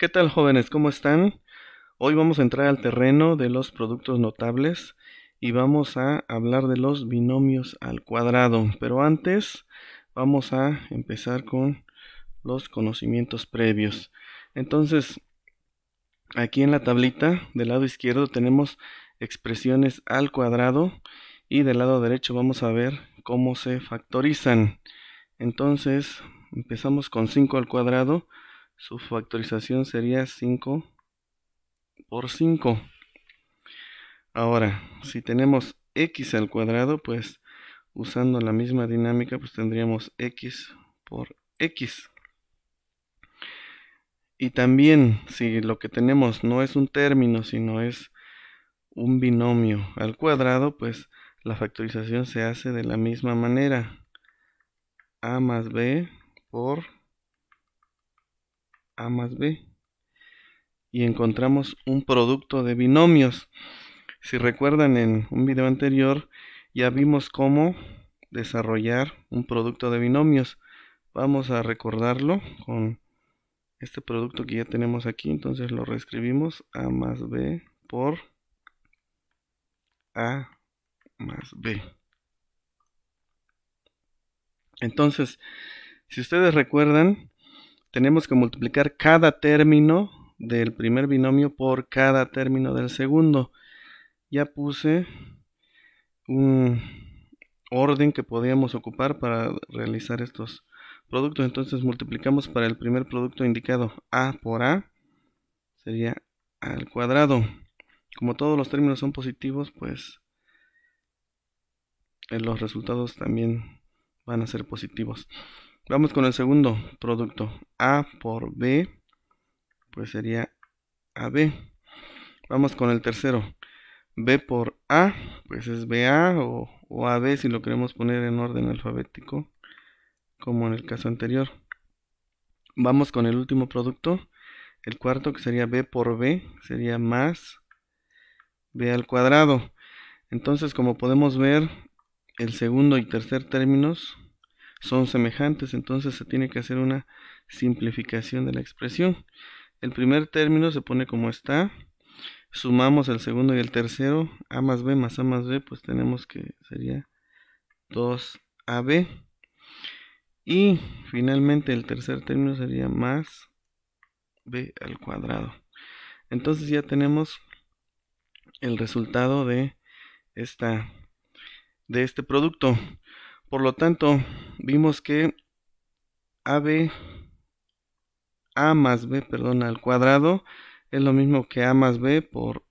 ¿Qué tal, jóvenes? ¿Cómo están? Hoy vamos a entrar al terreno de los productos notables y vamos a hablar de los binomios al cuadrado. Pero antes vamos a empezar con los conocimientos previos. Entonces, aquí en la tablita del lado izquierdo tenemos expresiones al cuadrado y del lado derecho vamos a ver cómo se factorizan. Entonces, empezamos con 5 al cuadrado. Su factorización sería 5 por 5. Ahora, si tenemos x al cuadrado, pues usando la misma dinámica, pues tendríamos x por x. Y también, si lo que tenemos no es un término, sino es un binomio al cuadrado, pues la factorización se hace de la misma manera. A más b por a más b. Y encontramos un producto de binomios. Si recuerdan, en un video anterior ya vimos cómo desarrollar un producto de binomios. Vamos a recordarlo con este producto que ya tenemos aquí. Entonces lo reescribimos: a más b por a más b. Entonces, si ustedes recuerdan, tenemos que multiplicar cada término del primer binomio por cada término del segundo. Ya puse un orden que podíamos ocupar para realizar estos productos. Entonces multiplicamos para el primer producto indicado: a por a sería a al cuadrado. Como todos los términos son positivos, pues los resultados también van a ser positivos. Vamos con el segundo producto: a por b, pues sería ab. Vamos con el tercero: b por a, pues es ba o ab si lo queremos poner en orden alfabético, como en el caso anterior. Vamos con el último producto, el cuarto, que sería b por b, sería más b al cuadrado. Entonces, como podemos ver, el segundo y tercer términos son semejantes, entonces se tiene que hacer una simplificación de la expresión. El primer término se pone como está, sumamos el segundo y el tercero, a más b más a más b, pues tenemos que sería 2ab. Y finalmente el tercer término sería más b al cuadrado. Entonces ya tenemos el resultado de este producto. Por lo tanto, vimos que a más b, perdón, al cuadrado es lo mismo que a más b por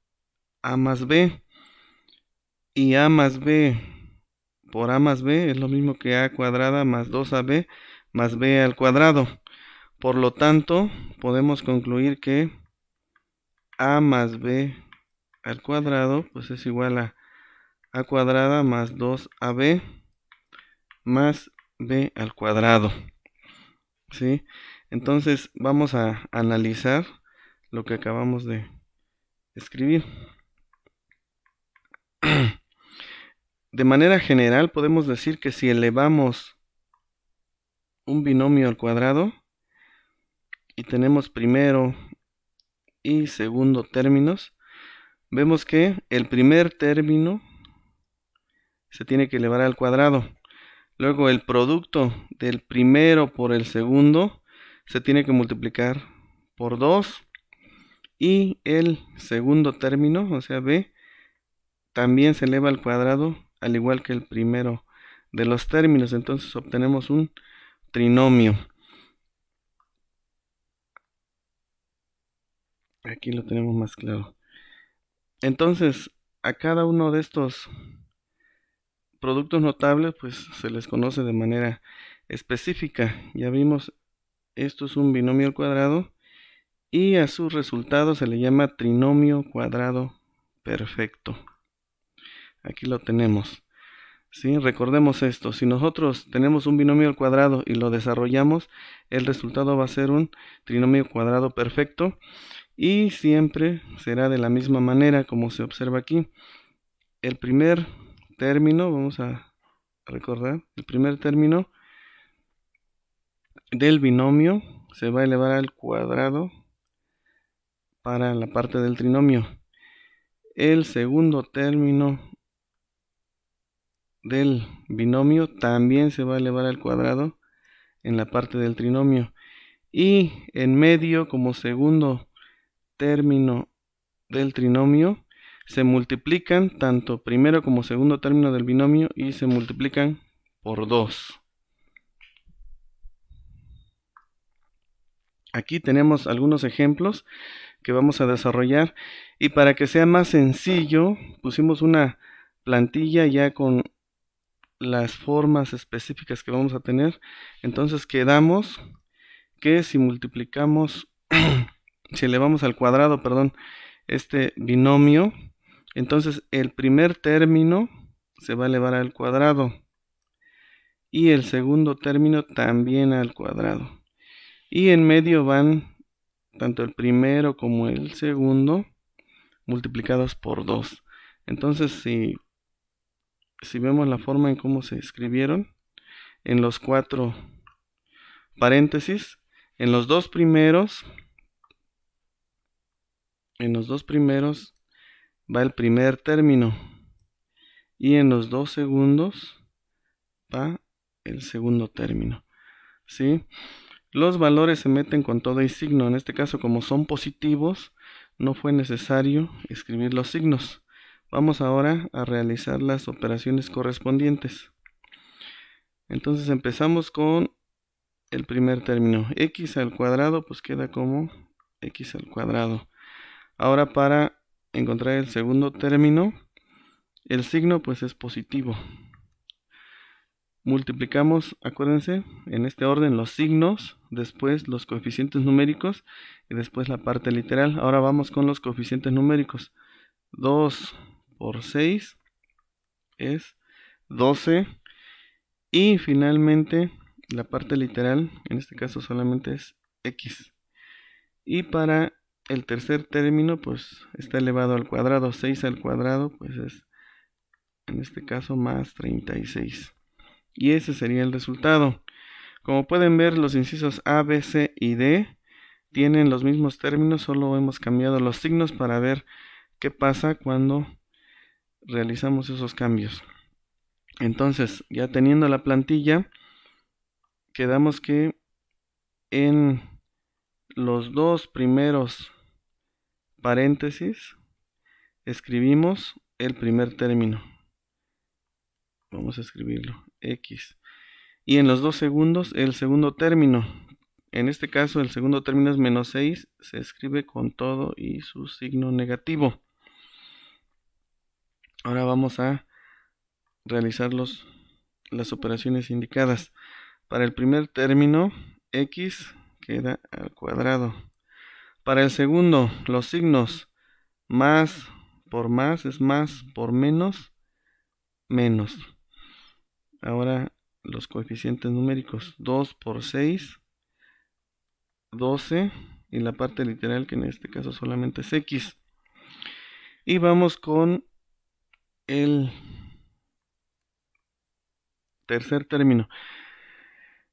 a más b. Y a más b por a más b es lo mismo que a cuadrada más 2ab más b al cuadrado. Por lo tanto, podemos concluir que a más b al cuadrado pues es igual a cuadrada más 2ab más b al cuadrado. ¿Sí? Entonces vamos a analizar lo que acabamos de escribir. De manera general podemos decir que si elevamos un binomio al cuadrado y tenemos primero y segundo términos, vemos que el primer término se tiene que elevar al cuadrado. Luego el producto del primero por el segundo se tiene que multiplicar por 2. Y el segundo término, o sea b, también se eleva al cuadrado, al igual que el primero de los términos. Entonces obtenemos un trinomio. Aquí lo tenemos más claro. Entonces, a cada uno de estos productos notables, pues se les conoce de manera específica. Ya vimos, esto es un binomio al cuadrado y a su resultado se le llama trinomio cuadrado perfecto. Aquí lo tenemos. ¿Sí? Recordemos esto: si nosotros tenemos un binomio al cuadrado y lo desarrollamos, el resultado va a ser un trinomio cuadrado perfecto, y siempre será de la misma manera como se observa aquí. El primer término, vamos a recordar, el primer término del binomio se va a elevar al cuadrado para la parte del trinomio. El segundo término del binomio también se va a elevar al cuadrado en la parte del trinomio. Y en medio, como segundo término del trinomio, se multiplican tanto primero como segundo término del binomio y se multiplican por 2. Aquí tenemos algunos ejemplos que vamos a desarrollar, y para que sea más sencillo pusimos una plantilla ya con las formas específicas que vamos a tener. Entonces quedamos que si multiplicamos si elevamos al cuadrado, perdón, este binomio, entonces el primer término se va a elevar al cuadrado y el segundo término también al cuadrado, y en medio van tanto el primero como el segundo multiplicados por 2. Entonces si vemos la forma en cómo se escribieron, en los 4 paréntesis, en los dos primeros va el primer término y en los dos segundos va el segundo término, ¿sí? Los valores se meten con todo y signo. En este caso, como son positivos, no fue necesario escribir los signos. Vamos ahora a realizar las operaciones correspondientes. Entonces empezamos con el primer término. X al cuadrado pues queda como X al cuadrado. Ahora para encontrar el segundo término, el signo pues es positivo. Multiplicamos, acuérdense, en este orden los signos, después los coeficientes numéricos y después la parte literal. Ahora vamos con los coeficientes numéricos. 2 por 6 es 12 y finalmente la parte literal, en este caso solamente es X. Y para el tercer término pues está elevado al cuadrado. 6 al cuadrado pues es en este caso más 36. Y ese sería el resultado. Como pueden ver, los incisos A, B, C y D tienen los mismos términos, solo hemos cambiado los signos para ver qué pasa cuando realizamos esos cambios. Entonces, ya teniendo la plantilla, quedamos que en los dos primeros paréntesis escribimos el primer término. Vamos a escribirlo, X. Y en los dos segundos, el segundo término. En este caso, el segundo término es menos 6. Se escribe con todo y su signo negativo. Ahora vamos a realizar las operaciones indicadas. Para el primer término, X queda al cuadrado. Para el segundo, los signos más por más es más por menos, menos. Ahora los coeficientes numéricos, 2 por 6, 12, y la parte literal que en este caso solamente es X. Y vamos con el tercer término.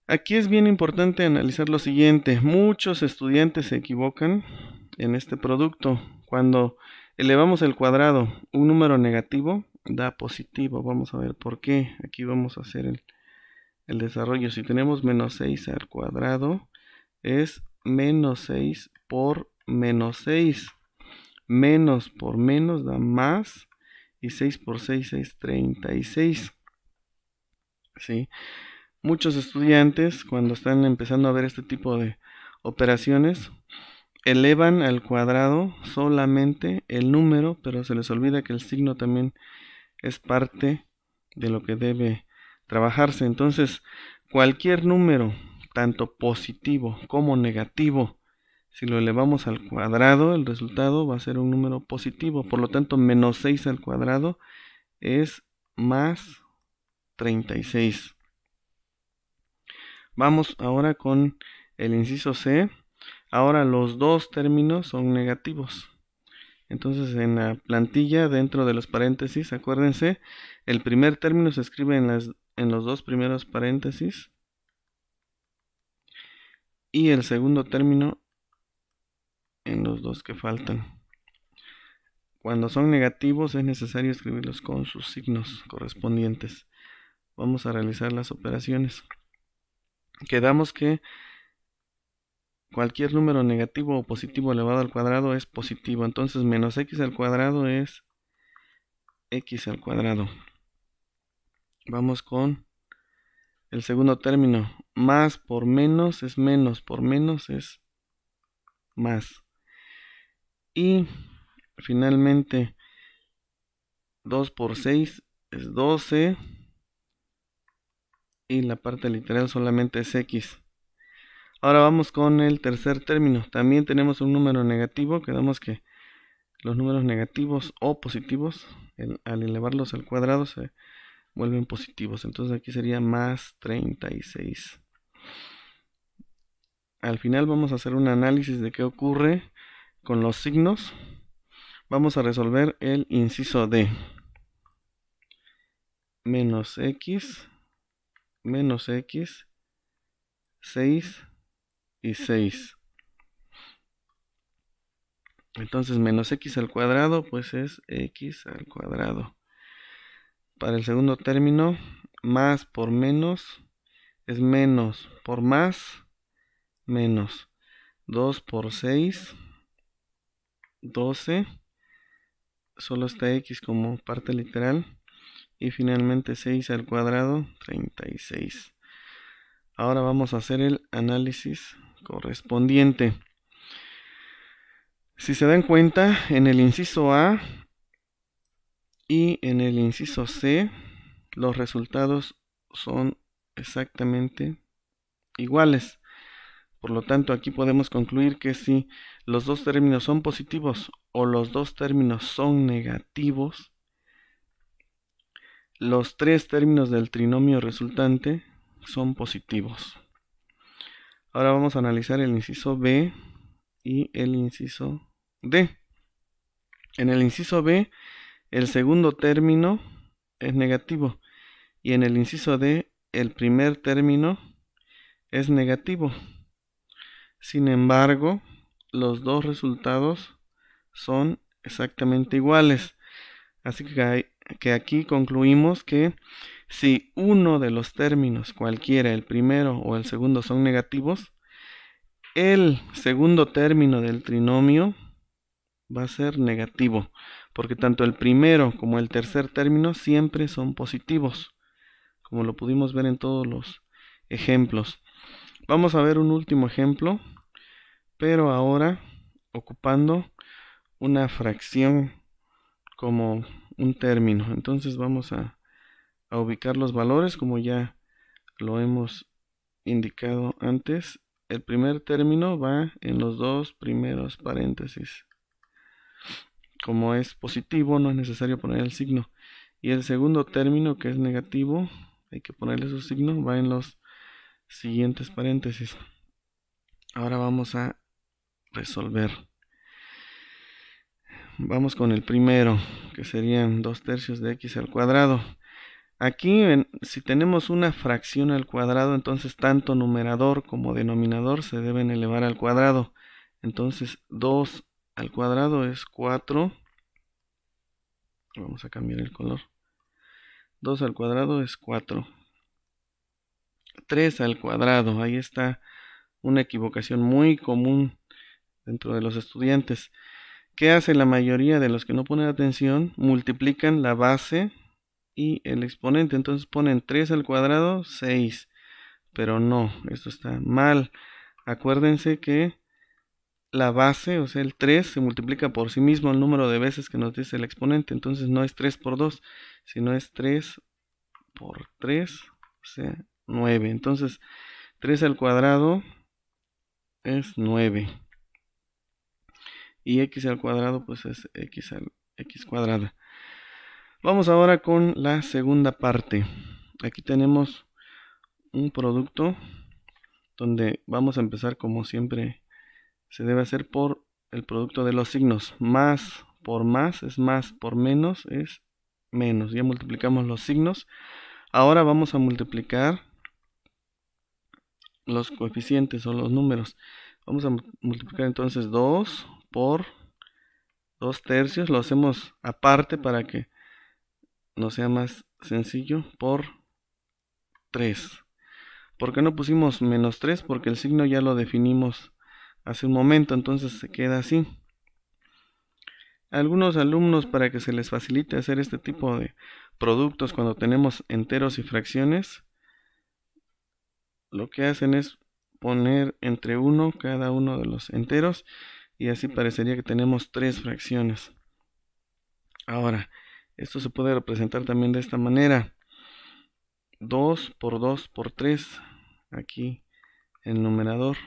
Aquí es bien importante analizar lo siguiente. Muchos estudiantes se equivocan en este producto. Cuando elevamos el cuadrado, un número negativo da positivo. Vamos a ver por qué. Aquí vamos a hacer el desarrollo. Si tenemos menos 6 al cuadrado, es menos 6 por menos 6. Menos por menos da más. Y 6 por 6 es 36. ¿Sí? Muchos estudiantes, cuando están empezando a ver este tipo de operaciones, elevan al cuadrado solamente el número, pero se les olvida que el signo también es parte de lo que debe trabajarse. Entonces, cualquier número, tanto positivo como negativo, si lo elevamos al cuadrado, el resultado va a ser un número positivo. Por lo tanto, menos 6 al cuadrado es más 36. Vamos ahora con el inciso C. Ahora los dos términos son negativos. Entonces en la plantilla, dentro de los paréntesis, acuérdense, el primer término se escribe en los dos primeros paréntesis y el segundo término en los dos que faltan. Cuando son negativos es necesario escribirlos con sus signos correspondientes. Vamos a realizar las operaciones. Quedamos que cualquier número negativo o positivo elevado al cuadrado es positivo. Entonces menos x al cuadrado es x al cuadrado. Vamos con el segundo término. Más por menos es menos, por menos es más. Y finalmente 2 por 6 es 12. Y la parte literal solamente es x. Ahora vamos con el tercer término. También tenemos un número negativo. Quedamos que los números negativos o positivos, al elevarlos al cuadrado, se vuelven positivos. Entonces aquí sería más 36. Al final vamos a hacer un análisis de qué ocurre con los signos. Vamos a resolver el inciso D. Menos x, 6 y 6. Entonces menos x al cuadrado pues es x al cuadrado. Para el segundo término, más por menos es menos por más, menos 2 por 6, 12. Solo está x como parte literal. Y finalmente 6 al cuadrado, 36. Ahora vamos a hacer el análisis correspondiente. Si se dan cuenta, en el inciso A y en el inciso C, los resultados son exactamente iguales. Por lo tanto, aquí podemos concluir que si los dos términos son positivos o los dos términos son negativos, los tres términos del trinomio resultante son positivos. Ahora vamos a analizar el inciso B y el inciso D. En el inciso B, el segundo término es negativo y en el inciso D, el primer término es negativo. Sin embargo, los dos resultados son exactamente iguales. Así que aquí concluimos que si uno de los términos, cualquiera, el primero o el segundo, son negativos, el segundo término del trinomio va a ser negativo, porque tanto el primero como el tercer término siempre son positivos, como lo pudimos ver en todos los ejemplos. Vamos a ver un último ejemplo, pero ahora ocupando una fracción como un término. Entonces vamos a ubicar los valores como ya lo hemos indicado antes. El primer término va en los dos primeros paréntesis. Como es positivo, no es necesario poner el signo. Y el segundo término, que es negativo, hay que ponerle su signo, va en los siguientes paréntesis. Ahora vamos a resolver. Vamos con el primero, que serían 2/3 de x al cuadrado. Aquí, si tenemos una fracción al cuadrado, entonces tanto numerador como denominador se deben elevar al cuadrado. Entonces 2 al cuadrado es 4. Vamos a cambiar el color. 2 al cuadrado es 4. 3 al cuadrado, ahí está una equivocación muy común dentro de los estudiantes. ¿Qué hace la mayoría de los que no ponen atención? Multiplican la base y el exponente. Entonces ponen 3 al cuadrado, 6. Pero no, esto está mal. Acuérdense que la base, o sea, el 3, se multiplica por sí mismo el número de veces que nos dice el exponente. Entonces no es 3 por 2, sino es 3 por 3, o sea, 9. Entonces 3 al cuadrado es 9. Y x al cuadrado pues es x cuadrada. Vamos ahora con la segunda parte. Aquí tenemos un producto donde vamos a empezar como siempre se debe hacer por el producto de los signos. Más por más es más, por menos es menos. Ya multiplicamos los signos. Ahora vamos a multiplicar los coeficientes o los números. Vamos a multiplicar entonces 2 por 2/3, lo hacemos aparte para que nos sea más sencillo, por 3. ¿Por qué no pusimos -3? Porque el signo ya lo definimos hace un momento, entonces se queda así. Algunos alumnos, para que se les facilite hacer este tipo de productos cuando tenemos enteros y fracciones, lo que hacen es poner entre 1 cada uno de los enteros y así parecería que tenemos 3 fracciones. Ahora, esto se puede representar también de esta manera: 2 por 2 por 3 aquí en el numerador,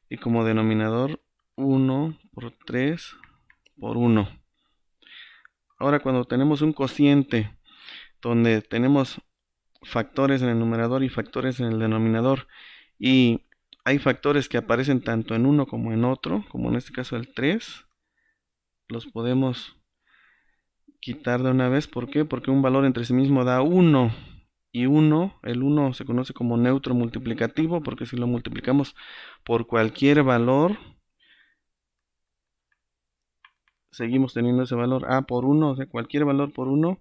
y como denominador 1 por 3 por 1. Ahora, cuando tenemos un cociente donde tenemos factores en el numerador y factores en el denominador, y hay factores que aparecen tanto en uno como en otro, como en este caso el 3, los podemos quitar de una vez. ¿Por qué? Porque un valor entre sí mismo da 1, y el 1 se conoce como neutro multiplicativo, porque si lo multiplicamos por cualquier valor, seguimos teniendo ese valor a por 1, o sea, cualquier valor por 1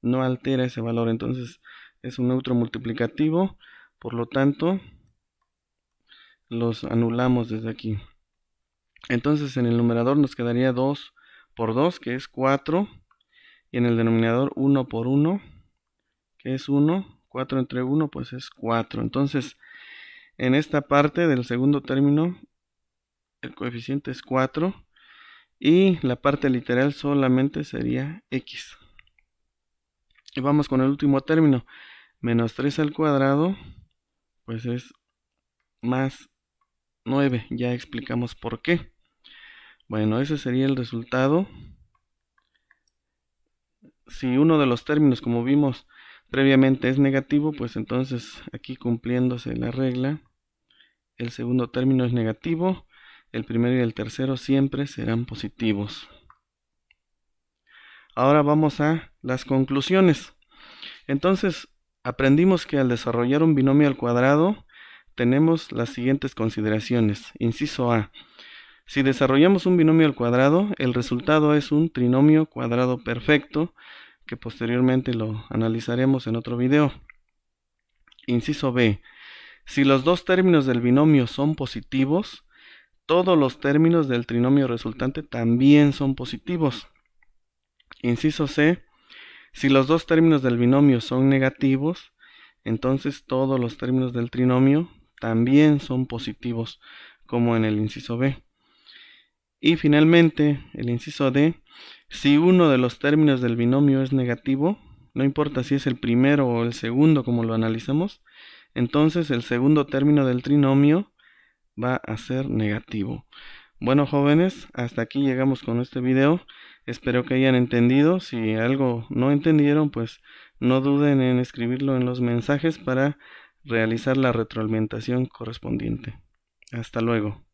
no altera ese valor, entonces es un neutro multiplicativo, por lo tanto los anulamos desde aquí. Entonces en el numerador nos quedaría 2 por 2, que es 4, y en el denominador 1 por 1, que es 1, 4 entre 1 pues es 4. Entonces en esta parte del segundo término el coeficiente es 4 y la parte literal solamente sería x. Y vamos con el último término, menos 3 al cuadrado, pues es más 9. Ya explicamos por qué. Bueno, ese sería el resultado. Si uno de los términos, como vimos previamente, es negativo, pues entonces aquí, cumpliéndose la regla, el segundo término es negativo, el primero y el tercero siempre serán positivos. Ahora vamos a las conclusiones. Entonces, aprendimos que al desarrollar un binomio al cuadrado, tenemos las siguientes consideraciones. Inciso A: si desarrollamos un binomio al cuadrado, el resultado es un trinomio cuadrado perfecto, que posteriormente lo analizaremos en otro video. Inciso B: si los dos términos del binomio son positivos, todos los términos del trinomio resultante también son positivos. Inciso C: si los dos términos del binomio son negativos, entonces todos los términos del trinomio también son positivos, como en el inciso B. Y finalmente, el inciso D: si uno de los términos del binomio es negativo, no importa si es el primero o el segundo como lo analizamos, entonces el segundo término del trinomio va a ser negativo. Bueno, jóvenes, hasta aquí llegamos con este video. Espero que hayan entendido. Si algo no entendieron, pues no duden en escribirlo en los mensajes para realizar la retroalimentación correspondiente. Hasta luego.